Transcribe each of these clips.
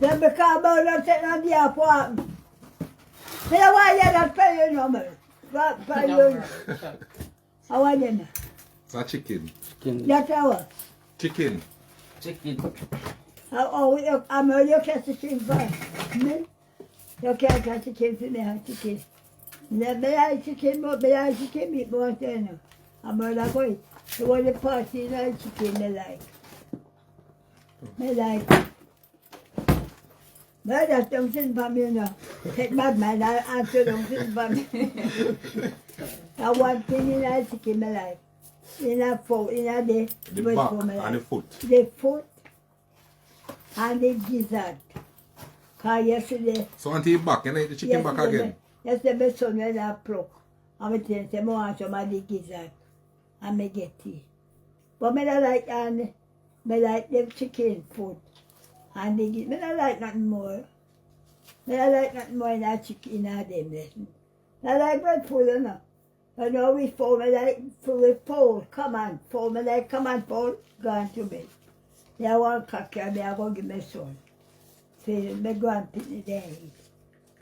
Then because about not taking on the apartment. Say why you not pay your number? What pay your? How are you? It's a chicken. That's our. Chicken. I'm a you catch the chicken for me. You can't catch the chicken for me, have chicken. Me like chicken, but me like chicken meat more than I'm gonna go eat. The one the party like chicken me like. Me like. But that's something for me, you know. Take bad man, I answer something for me. I want thing in a chicken me like. In a foot, in a day. The back and the foot. The foot and the gizzard. Because yesterday... So until you back, you eat the chicken back again? Yesterday my son went and pluck. And I tell him, I want some of the gizzard. And I get tea. But I don't like the chicken foot. And the gizzard. I don't like nothing more. I don't like nothing more in that chicken in that them lesson. I like bread food, you know. I know we fall, I like fall, come on, fall, I like come on, fall, gone to bed. I want cocky, I go give my son. So I go and pick the day.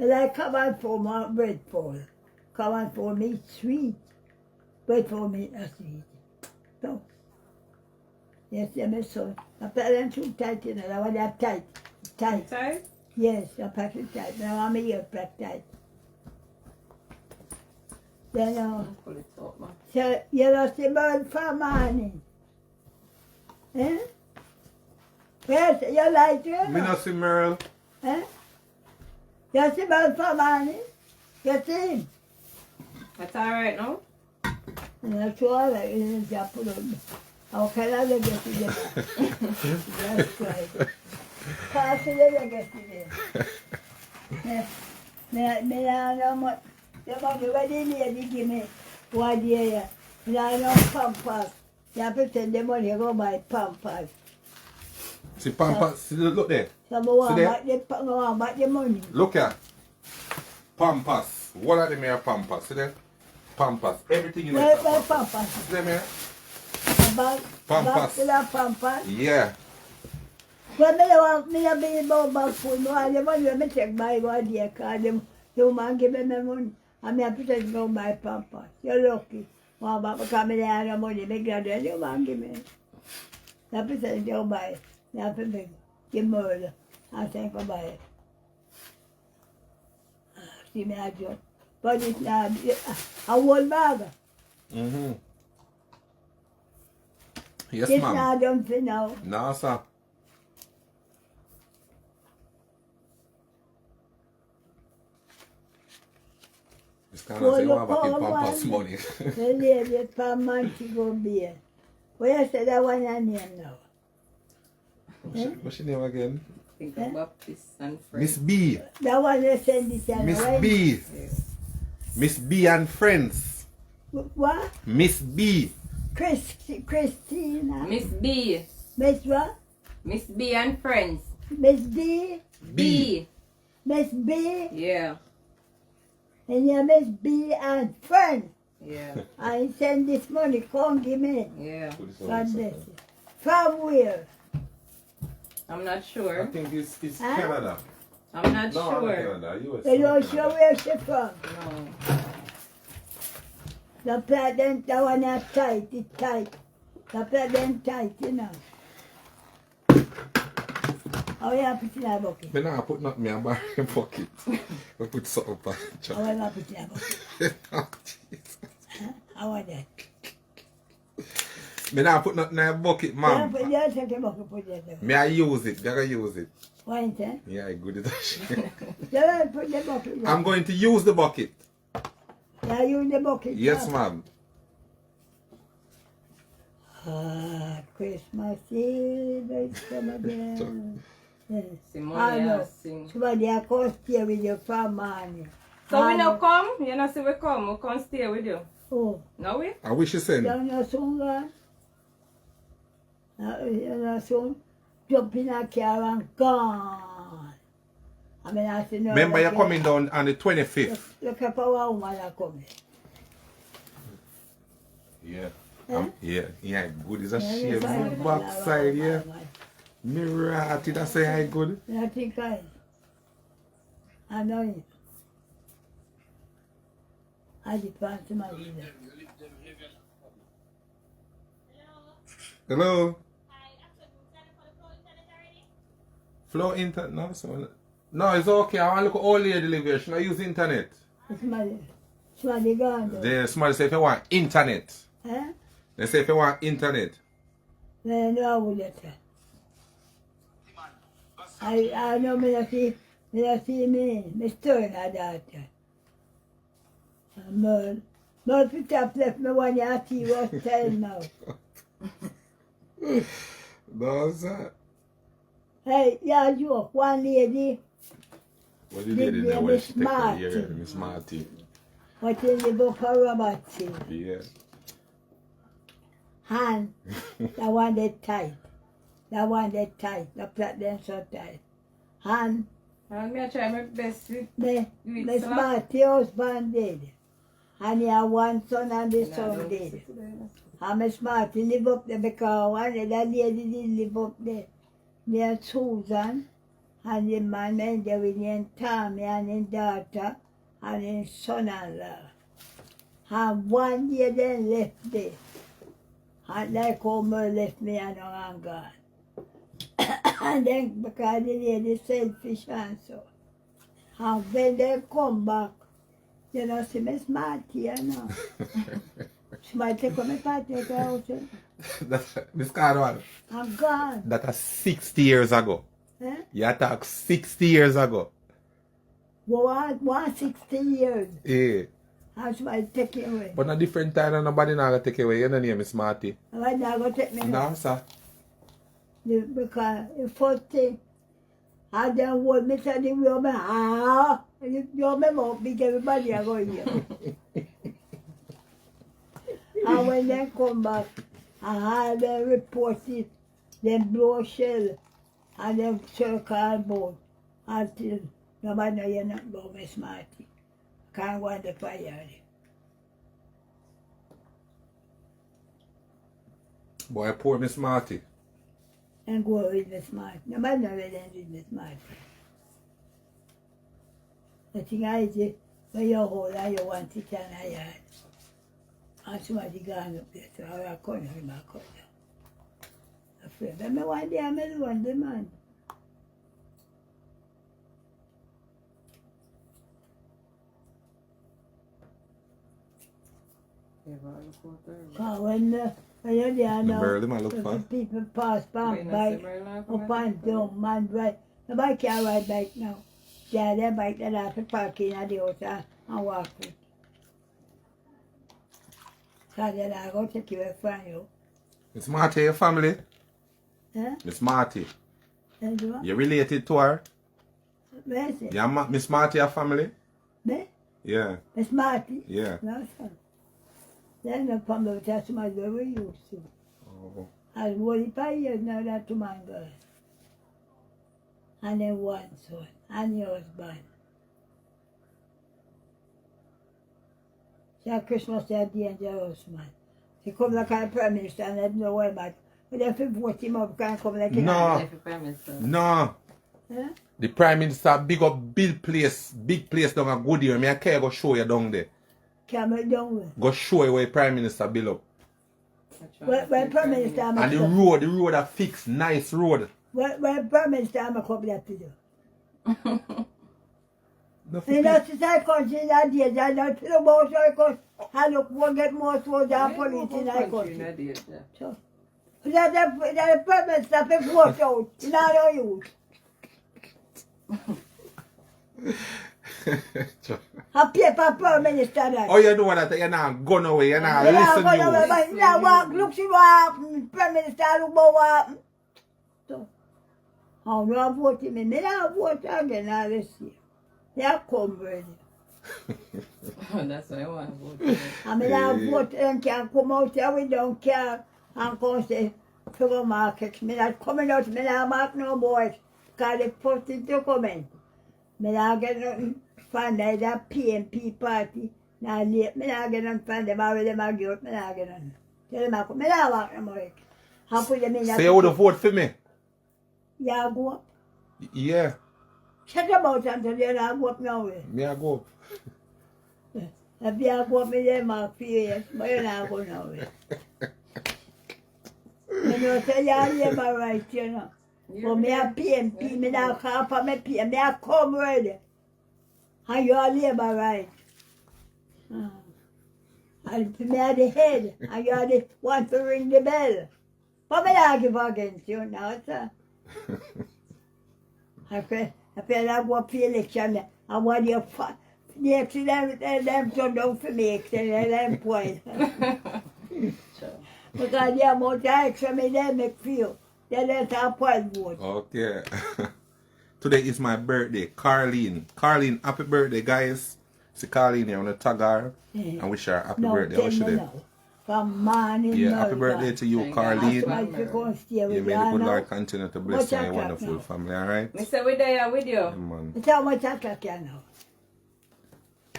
I like come on, fall, my bread fall. Come on, fall, me sweet. Bread fall, me not sweet. So, yes, my son. I put them too tight, you know, I want that tight. Tight? Tight? Yes, I pack it tight, but I want my ear packed tight. Then, so you lost the bird for morning. Eh? Yes, you like it? Me not see Merle. Eh? You see bird for morning? You see him? That's alright now? And that's all right, you just put on. How can I get to them? That's right. Pass it, I get to them. Me, I know what. The mommy, what the lady give me 1 year, and I know Pampers. You have to send the money, go buy Pampers. See Pampers, see, look there. So I want back the money. Look here. Pampers. What are them here Pampers? See there? Pampers. Everything in there. Where Pampers? See them here? Pampers. Pampers? Yeah. Well, me a be about food. No, the money I take buy 1 year, because the woman give me my money. I mean, I pretend to go buy Pampers. You're lucky. Well, but because I have no money, my graduate, you want to give me. I pretend to go buy it. I have to give murder. I think I buy it. See me a joke. But it's not a whole bag. Mm-hmm. Yes, It's ma'am. not done for now. No, sir. This kind of say, you want back in Pampers money. The lady from Montego Bay. Where you say that one your name now? What's your name again? Think of Baptist and Friends. Miss B. That one you send it on, Miss right? B. Yes. Miss B and friends. What? Miss B. Christina. Miss B. Miss what? Miss B and Friends. Miss D. B. Miss B. Yeah. And you Miss B and friend. Yeah. I send this money, come give me. Yeah. God bless you. From where? I'm not I sure. think it's Huh? Canada. I'm not No, sure. Canada. US. You don't sure where she from? No. The president, that one is tight, it's tight. The president tight, you know. How you put in a bucket? Me nah put nothing in my pocket. I put something back. How you put in a bucket? Huh? How are that? Me nah put nothing in my bucket, ma'am. You don't take a bucket, put it there. Me I use it. Me I use it. Why is that? Yeah, I good at that. You don't put the bucket there. I'm going to use the bucket. Yeah, you in the bucket. Yes, now. ma'am. Ah, Christmas Eve, it's come again. Yes. Simone I know. has sing. Somebody I come stay with you from morning. So we no come? You know see we come, we come stay with you. Oh, No we? I wish you send. you know soon gone? You know soon? Jump in a car and gone. I mean, I said no. Remember you're coming down on the 25th. Look up our woman that coming. Yeah. Eh? Yeah, good. It's a Yeah, shame. it's fine. Backside, yeah. Mirati, that's say I good. I think I know it. I depend to my leader. Hello? Flow internet? No, so, no, it's okay. I want to look at old lady live here. She not use internet. Somebody gone though. The somebody say if you want internet. Eh? They say if you want internet. No, no, I would let her. I know me not see me stirring her daughter. Merle picked up left me one year he was telling now. No, sir. Hey, yeah, you one lady, What you did in there when she take her here, Miss Marty. what in the book of Robert said. Yeah. Hand, that one that tight. That one that tight. The plot them so tight. Hand, I'm going to try my best with Miss Marty husband dead. And he had one son and the son dead. And Miss Marty live up there because one of that lady didn't live up there. Near Susan, and the man and there with his Tommy and his daughter and his son-in-law. And 1 year then left there. And like how Merle left me and I'm gone. And then because the lady selfish and so. And when they come back, you know, see Miss Marty, you know. She might take my party out. Miss Carol. I'm gone. That was 60 years ago. Eh? You talk 60 years ago. Well, 160 years. Yeah. How should I take it away? But a different time and nobody not gonna take it away. You know name Miss Marty. Why not go take me No, home? sir. Because the first thing, I don't want me to do your man. Ah, your man won't be everybody are going here. And when they come back, I had them report it, them blow shell, and them circle board until nobody know you're not about Miss Marty. Can't go on the fire. Boy, poor Miss Marty. And go with Miss Marty. Nobody know where they with Miss Marty. The thing I say, when you hold and you want it in a yard, and somebody gone up there, so I come in my cut down. Afraid. But me one day I'm the one, the man. When you're there now, Merle, man, look fun. people pass by, up and down, man, right. Nobody can ride bike now. Yeah, their bike that have to park in the house and walk with. So then I go take you from you. Miss Marty, your family? Huh? Miss Marty. And what? You related to her? Where is it? Yeah, Miss Marty, your family? Me? Yeah. Miss Marty? Yeah. No, son. There's no problem with that much where we used to. Oh. I was 45 years now that to my girl. And then one son. And your husband. So Christmas they are dangerous, man. He come like a prime minister and I don't know why, but if you vote him up, can't come like No. No. Huh? The Prime Minister big place down a good year. Me I care go show you down there. Come down with. Go show you where Prime Minister build up. Where Prime Minister I'm And the road are fixed, nice road. Where Prime Minister I'm a couple of people. No And that's the same country that days, I don't feel about our country. I look one get more soldiers than police in our country. So, that the Prime Minister can vote out in our youth. A paper Prime Minister that. Oh, you know that you're not going away, you're not You know, listen go to away, you. but now walk, look see what happened. Prime Minister look what happened. So, how do I vote him? Me not vote again now this year. They are come ready. That's what I want to vote. I mean, I vote and can come out here, we don't care. And come say, sugar market. Me not coming out, me not mark no boys. Because they put it to come in. Me not get nothing from that PNP party. Now, me not get nothing from them, already them argue, me not get nothing. Tell them I come, me not mark no more. I put them in So you would have vote for me? You go up. Yeah, Shut about until you not go up nowhere. me I go up. If you go up, me there mark for you, yes, but you not go nowhere. Me know say you labor right, you know. But me a PNP, me not call for me pay, me a come ready. And you are labor right. And me are the head, and you are the one to ring the bell. But me not give against you now, sir. I feel I go up for election, I want you to next to them turn down for me, them point. Because the amount of extra me they make feel, they let a point vote. Okay. Today is my birthday, Carleen. Carleen, happy birthday, guys. See Carleen here on the tag her and wish her happy birthday. How tell she me did? now. From morning Yeah, now, happy birthday to you, Thank Carleen. God. If you can stay Yeah, with may you the good now. Lord continue to bless What's my that wonderful now? family, alright? Me say we there with you. Yeah, man. It's how much o'clock you now?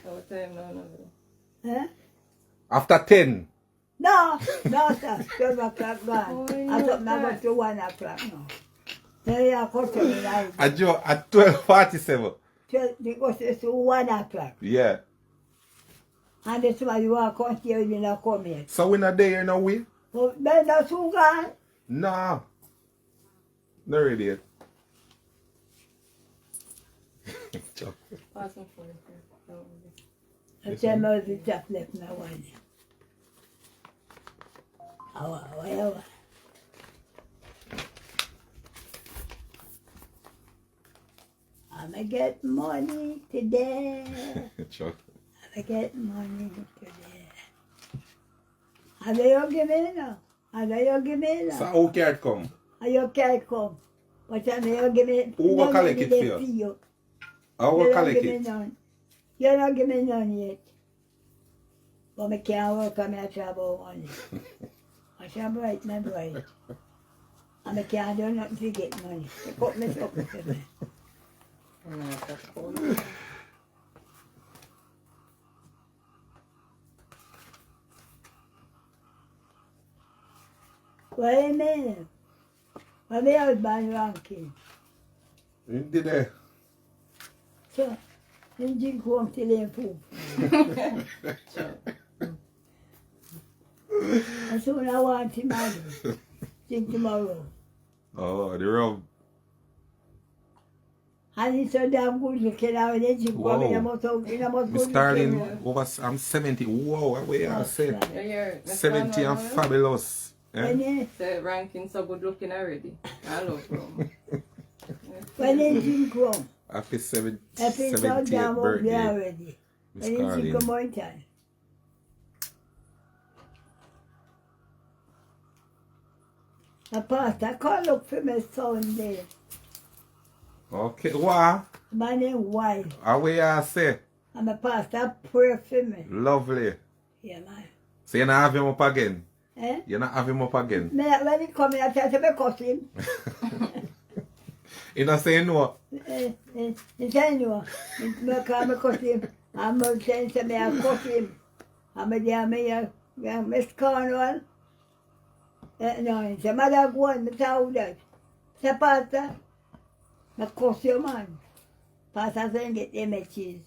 What time now? Huh? After 10. No, sir. 12 o'clock gone. Oh, I thought no, I go to 1 o'clock now. Then you go to me like At 12:47. they go to 1 o'clock. Yeah. And this one you are come here, you not come here. So we not there now, we? But then that's who gone. Nah. Not really yet. Pass me for it. I tell me the top left now one. However. I'ma get money today. Chuck. I'ma get money today. How do you give me now? How do you give me now? So how can it come? How you can't come? What time you give me? Who will collect it for for you? you? How will You don't collect give me it? none. You don't give me none yet. But me can't work on my trouble money. I shall bright, my bright. And I can't do nothing to get money. They cut me up with me. What do you mean? What my husband ranking? You did it. So, he drink home till he poop. And soon I want him out. Think tomorrow. Oh, the rub. And he's so damn good looking now. And he drink home in a most Miss good Darling, I'm 70. Whoa, what you say? You hear it? 70 and fabulous. Eh? When he, The ranking so good looking already. I love him. when he drink home, Happy if he's so 70th damn ugly birthday, already. Miss When he drink Carlin. more time. The pastor call up for me Sunday. Okay, what? My name White. How we you say? And my pastor pray for me. Lovely. Yeah, man. So you not have him up again? Eh? You not have him up again? Me, when he come in, I try to make cuss him. You not saying no? He say no. Me come cuss him. And me say me I cuss him. And me there me Miss Cornwall. No, he say, mother go on, me tell that. Say, pastor, me cuss you, man. Pastor say, get them a cheese.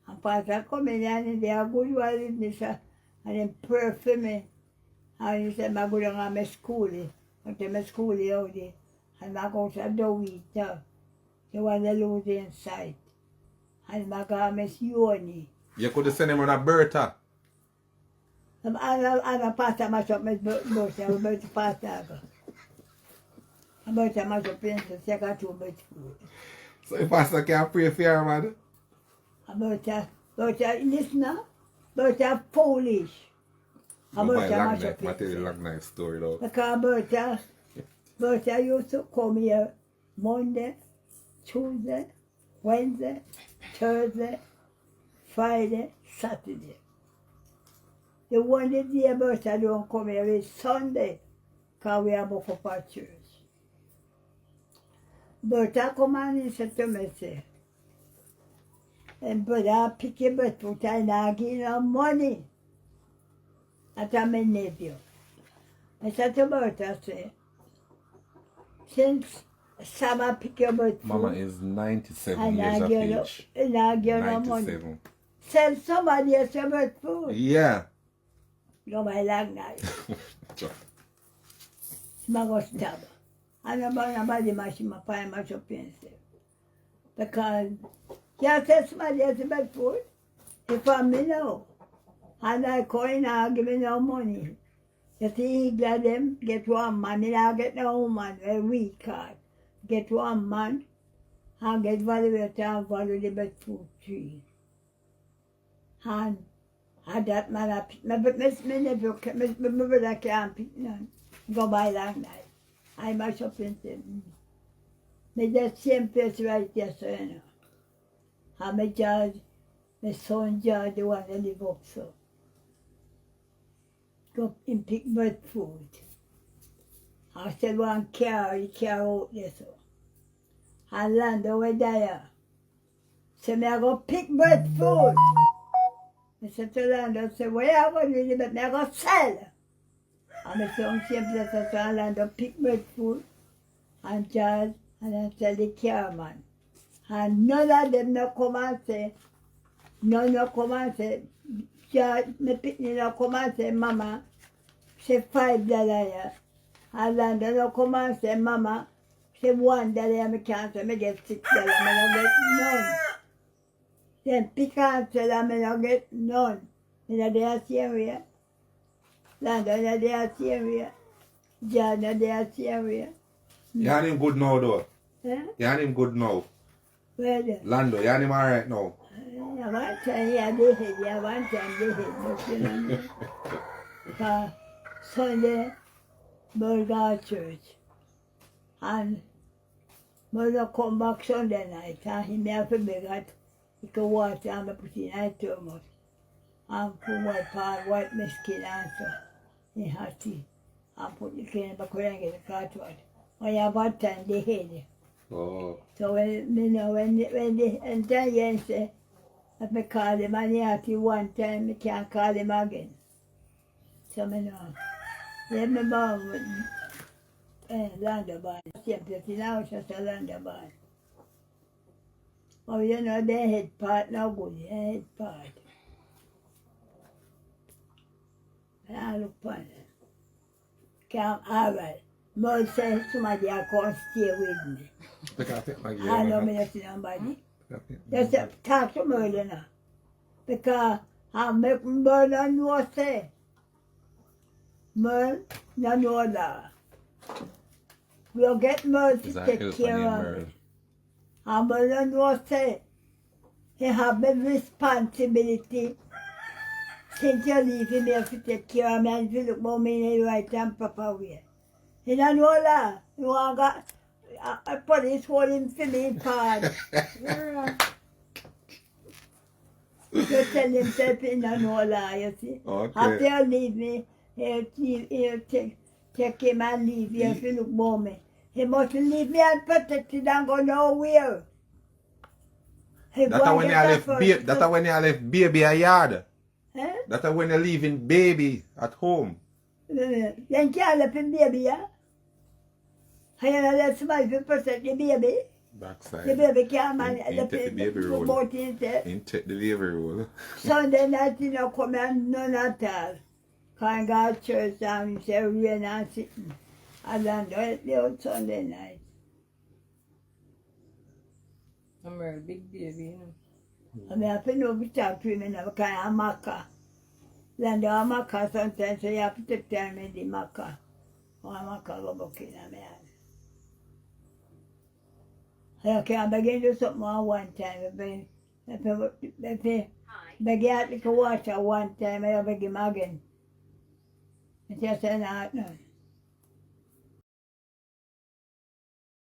And pastor come in and they are good with me, sir. And then pray for me. And he said, I go down to my school. I to my school out there. And I go to the week there. The one that lose inside. And I go to Miss Yoni. You could send him on a Bertha. And a pastor mash up my birthday. I'm about to pastor. I'm about to mash up in the second two about school. So the pastor can pray for you, man. About listen now. About foolish. Go About by to long mash night. up I tell you in long night story though. because Bertha used to come here Monday, Tuesday, Wednesday, Thursday, Friday, Saturday. The one day Bertha don't come here is Sunday, because we have up our church. Bertha come and he said to me, say, and brother pick your butt out and I give you money. That's my nephew. I said to Bertha, say, since Sama pick your bird food. Mama is 97 And years I of give no, age. and I give no money. 97. Sell somebody else your bird food. Yeah. Go by long night. Smago stab. And about nobody much my pie much of pensive. Because you sell somebody else your bird food. If I'm me now. And I call in and give me no money. You see, glad them get one man, and I get no woman, a weak card. Get one man, and get valuator and value the best food tree. And that man, I pick, but me never, my brother can't pick none. Go by long night. I mash up and say, me that same place right there, so you know. And my judge, my son judge, the one that live up so. Go and pick bird food. I said one carry out there so. And land over there. So me I go pick bird food. I said to Lando, I said, where I go to do it? Me I go sell. And my son same place I said Lando pick bird food and charge and I tell the carman. And none of them no come and say, none no come and say, me picnic no come and say, Mama, say $5 here. And Lando no come and say, Mama, say $1 me can't say, me get $6, me no get none. Then pick and sell and me no get none. Me no there same way. Lando no there same way. John no there same way. You and him good now though? Huh? You and him good now? Where the? Lando, you and him alright now? Yeah, one time, yeah, they hit, yeah, one time they hit, but you know, because Sunday, we go to church, and we don't come back Sunday night, and he may have to beg at, he could water and me put in a thermos, and put white pan, white meskin and so, in hot tea, and put the cane back where I get the cartridge. When you have one time, they hit it. Oh. So when, you know, when they, and then you say, if I call him and he had to one time, I can't call him again. So I know. Let me born with Landerban. Same place in our house, just a Landerban. Oh, you know, their head part no good, their head part. I look upon it. Come, all right. Mother said somebody I can't stay with me. I know me not see nobody. Just talk to Merle now. Because I make Merle know say. Merle no know that. We'll get Merle to take care of it. And Merle know say. He have the responsibility. Since you leave him here to take care of me and if you look about me in the right and proper way. He don't know that. You want to a police holding for me card. You tell himself he don't know that, you see. Okay. After you leave me, he'll take him and leave you if you look about me. He must leave me unprotected and go nowhere. That's when you left baby a yard. Huh? That's when you're leaving baby at home. Then can't let him baby, yeah? And you let somebody protect the baby. Backside. The baby can't manage Ain't take the baby roll. Ain't take the baby roll. Sunday night, you know, come and none at all. Can't go to church and he say rain and sitting. And then do it the old Sunday night. I'm a big baby, you know. I mean, I have to know we talk to him now because I'm a maca. Then the maca sometimes, so you have to take time in the maca. Or maca go back in a man. I can't begin to do something on one time. If I begin to water one time, I'll begin again. It's just an art now.